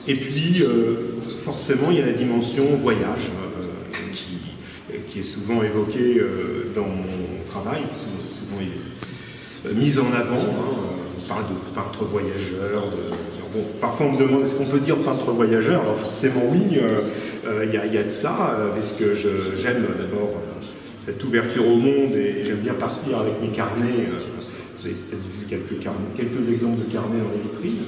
Et puis, forcément, il y a la dimension voyage qui est souvent évoquée dans mon travail, souvent mise en avant. On parle de peintre voyageur. Bon, parfois, on me demande est-ce qu'on peut dire peintre voyageur. Alors, forcément, oui, il y a de ça, puisque j'aime d'abord cette ouverture au monde et j'aime bien partir avec mes carnets. Vous avez peut-être vu quelques exemples de carnets dans les vitrines.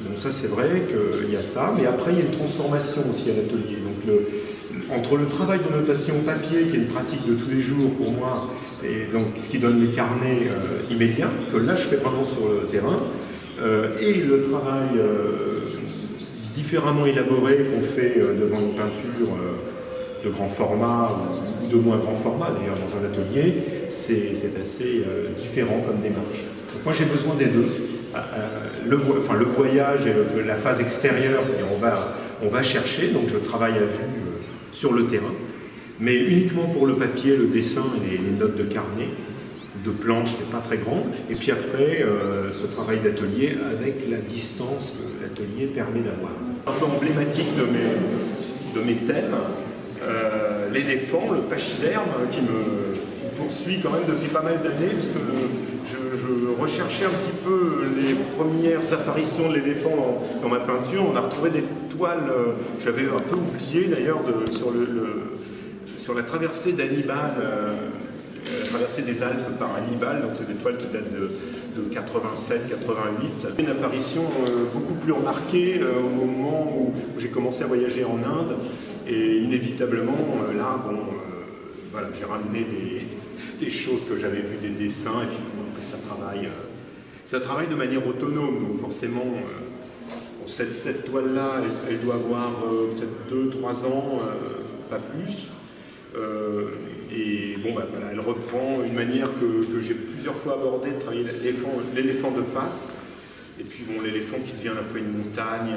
Donc ça c'est vrai qu'il y a ça, mais après il y a une transformation aussi à l'atelier. Donc entre le travail de notation papier, qui est une pratique de tous les jours pour moi, et donc ce qui donne les carnets immédiats, que là je fais vraiment sur le terrain, et le travail différemment élaboré qu'on fait devant une peinture de grand format ou de moins grand format d'ailleurs dans un atelier, c'est assez différent comme démarche. Donc moi j'ai besoin des deux. Le voyage et la phase extérieure, c'est-à-dire on va chercher, donc je travaille à vue sur le terrain, mais uniquement pour le papier, le dessin et les notes de carnet, de planche n'est pas très grande, et puis après ce travail d'atelier avec la distance que l'atelier permet d'avoir. Un peu emblématique de mes thèmes, l'éléphant, le pachyderme, qui me poursuit quand même depuis pas mal d'années, parce que je recherchais un petit peu les premières apparitions de l'éléphant dans ma peinture. On a retrouvé des toiles, j'avais un peu oublié d'ailleurs, sur la traversée d'Hannibal, la traversée des Alpes par Hannibal, donc c'est des toiles qui datent de 87-88. Une apparition beaucoup plus remarquée au moment où j'ai commencé à voyager en Inde, et inévitablement, là, bon, voilà, j'ai ramené des choses que j'avais vues, des dessins, et puis ça travaille de manière autonome, donc forcément, cette toile-là, elle doit avoir peut-être 2-3 ans, pas plus. Et bon, bah, voilà, elle reprend une manière que j'ai plusieurs fois abordée, de travailler l'éléphant de face, et puis bon, l'éléphant qui devient à la fois une montagne,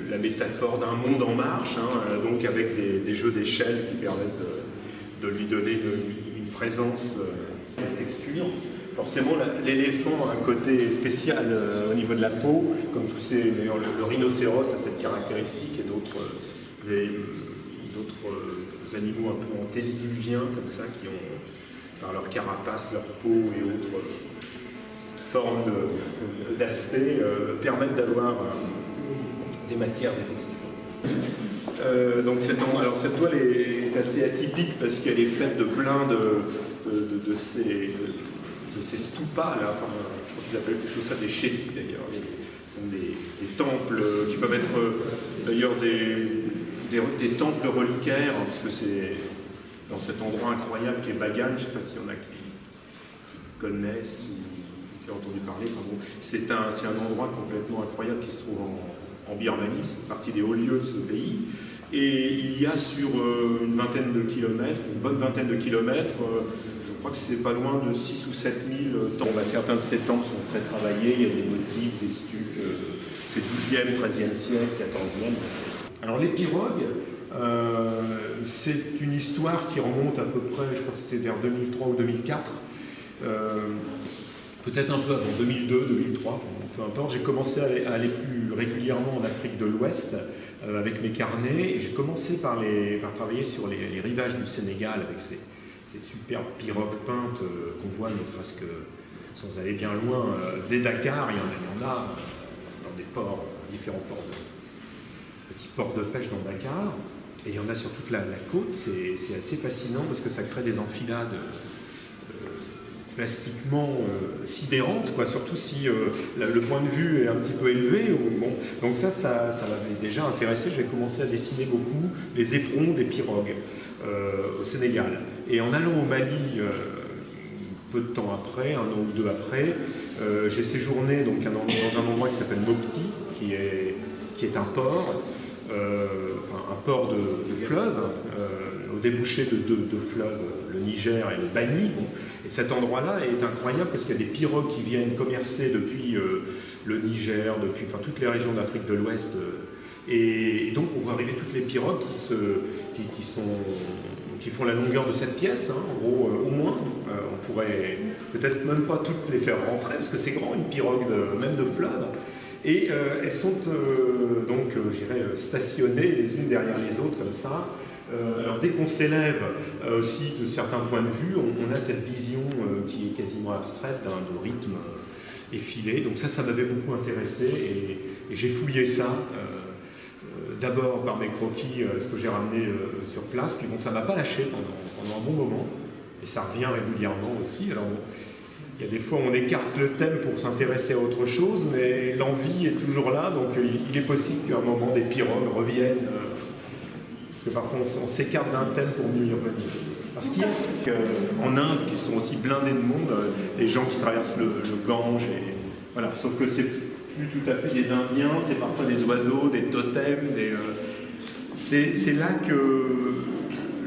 la métaphore d'un monde en marche, hein, donc avec des jeux d'échelle qui permettent de lui donner une présence, une texture. Forcément, l'éléphant a un côté spécial au niveau de la peau, comme tous ces. D'ailleurs, le rhinocéros a cette caractéristique, et d'autres animaux un peu antédiluviens, comme ça, qui ont, par leur carapace, leur peau et autres formes d'aspect, permettent d'avoir des matières, des textures. Donc cette toile est assez atypique parce qu'elle est faite de plein de ces stupas, là, enfin, je crois qu'ils appellent plutôt ça des chétis d'ailleurs. Ce sont des temples qui peuvent être d'ailleurs des temples reliquaires, hein, parce que c'est dans cet endroit incroyable qui est Bagan, je ne sais pas s'il y en a qui connaissent ou qui ont entendu parler. Enfin, bon, c'est un endroit complètement incroyable qui se trouve en Birmanie, c'est partie des hauts lieux de ce pays. Et il y a sur une vingtaine de kilomètres, une bonne vingtaine de kilomètres, je crois que c'est pas loin de 6 ou 7 000 temples. Bah, certains de ces temples sont très travaillés, il y a des motifs, des stucs, c'est 12e, 13e siècle, 14e. Alors les pirogues, c'est une histoire qui remonte à peu près, je crois que c'était vers 2003 ou 2004, peut-être un peu avant 2002, 2003, peu importe. J'ai commencé à aller plus régulièrement en Afrique de l'Ouest avec mes carnets, et j'ai commencé par travailler sur les rivages du Sénégal avec ces superbes pirogues peintes qu'on voit, ne serait-ce que sans aller bien loin, dès Dakar, il y en a dans des ports, différents ports, petits ports de pêche dans Dakar, et il y en a sur toute la côte. C'est assez fascinant parce que ça crée des enfilades plastiquement sidérantes, quoi, surtout si le point de vue est un petit peu élevé. Bon. Donc ça m'avait déjà intéressé. J'ai commencé à dessiner beaucoup les éperons des pirogues au Sénégal. Et en allant au Mali, peu de temps après, un an ou deux après, j'ai séjourné donc, dans un endroit qui s'appelle Mopti, qui est un port, un port de fleuve, au débouché de deux fleuves, le Niger et le Bani. Bon. Et cet endroit-là est incroyable parce qu'il y a des pirogues qui viennent commercer depuis le Niger, depuis toutes les régions d'Afrique de l'Ouest. Et donc on voit arriver toutes les pirogues qui font la longueur de cette pièce, hein, en gros, au moins. On pourrait peut-être même pas toutes les faire rentrer parce que c'est grand, une pirogue même de fleuve. Et elles sont donc, je dirais, stationnées les unes derrière les autres comme ça. Alors dès qu'on s'élève aussi de certains points de vue, on a cette vision qui est quasiment abstraite de rythme effilé. Donc ça m'avait beaucoup intéressé et j'ai fouillé ça. D'abord par mes croquis, ce que j'ai ramené sur place, puis bon, ça ne m'a pas lâché pendant un bon moment, et ça revient régulièrement aussi. Alors, il y a des fois où on écarte le thème pour s'intéresser à autre chose, mais l'envie est toujours là, donc il est possible qu'à un moment des pirogues reviennent, parce que parfois on s'écarte d'un thème pour mieux y revenir. Parce qu'il y a en Inde, qui sont aussi blindés de monde, des gens qui traversent le Gange, et voilà, sauf que c'est plus tout à fait des Indiens, c'est parfois des oiseaux, des totems, c'est là que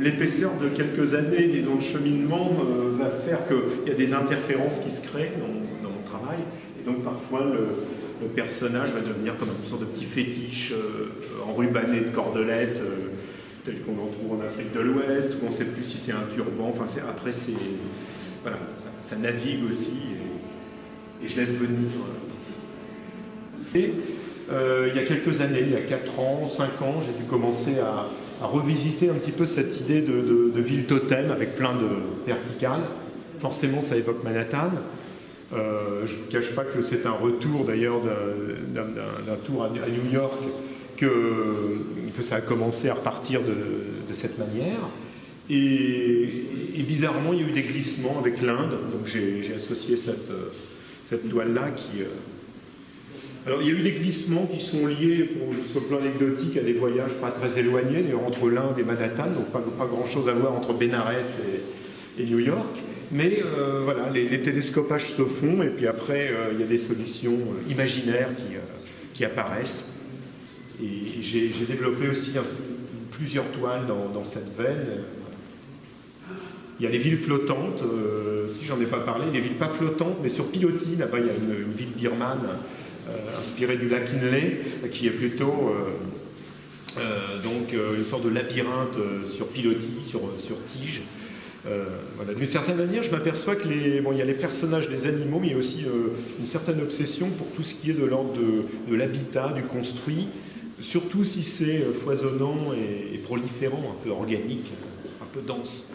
l'épaisseur de quelques années, disons, de cheminement va faire qu'il y a des interférences qui se créent dans mon travail, et donc parfois le personnage va devenir comme une sorte de petit fétiche enrubanné de cordelettes, tel qu'on en trouve en Afrique de l'Ouest, ou on ne sait plus si c'est un turban, enfin après voilà, ça navigue aussi, et je laisse venir. Et il y a quelques années, il y a 4 ans, 5 ans, j'ai dû commencer à revisiter un petit peu cette idée de ville totem avec plein de verticales. Forcément, ça évoque Manhattan. Je ne vous cache pas que c'est un retour d'ailleurs d'un tour à New York, que ça a commencé à repartir de cette manière. Et bizarrement, il y a eu des glissements avec l'Inde, donc j'ai associé cette toile-là qui... Alors, il y a eu des glissements qui sont liés, sur le plan anecdotique, à des voyages pas très éloignés, d'ailleurs entre l'Inde et Manhattan, donc pas grand-chose à voir entre Bénarès et New York. Mais voilà, les télescopages se font, et puis après, il y a des solutions imaginaires qui apparaissent. Et j'ai développé aussi plusieurs toiles dans cette veine. Il y a les villes flottantes, si j'en ai pas parlé, les villes pas flottantes, mais sur pilotis. Là-bas, il y a une ville birmane inspirée du lac Inle, qui est plutôt donc une sorte de labyrinthe sur pilotis, sur tige. Voilà. D'une certaine manière, je m'aperçois que il y a les personnages, les animaux, mais il y a aussi une certaine obsession pour tout ce qui est de l'ordre de l'habitat, du construit, surtout si c'est foisonnant et proliférant, un peu organique, un peu dense.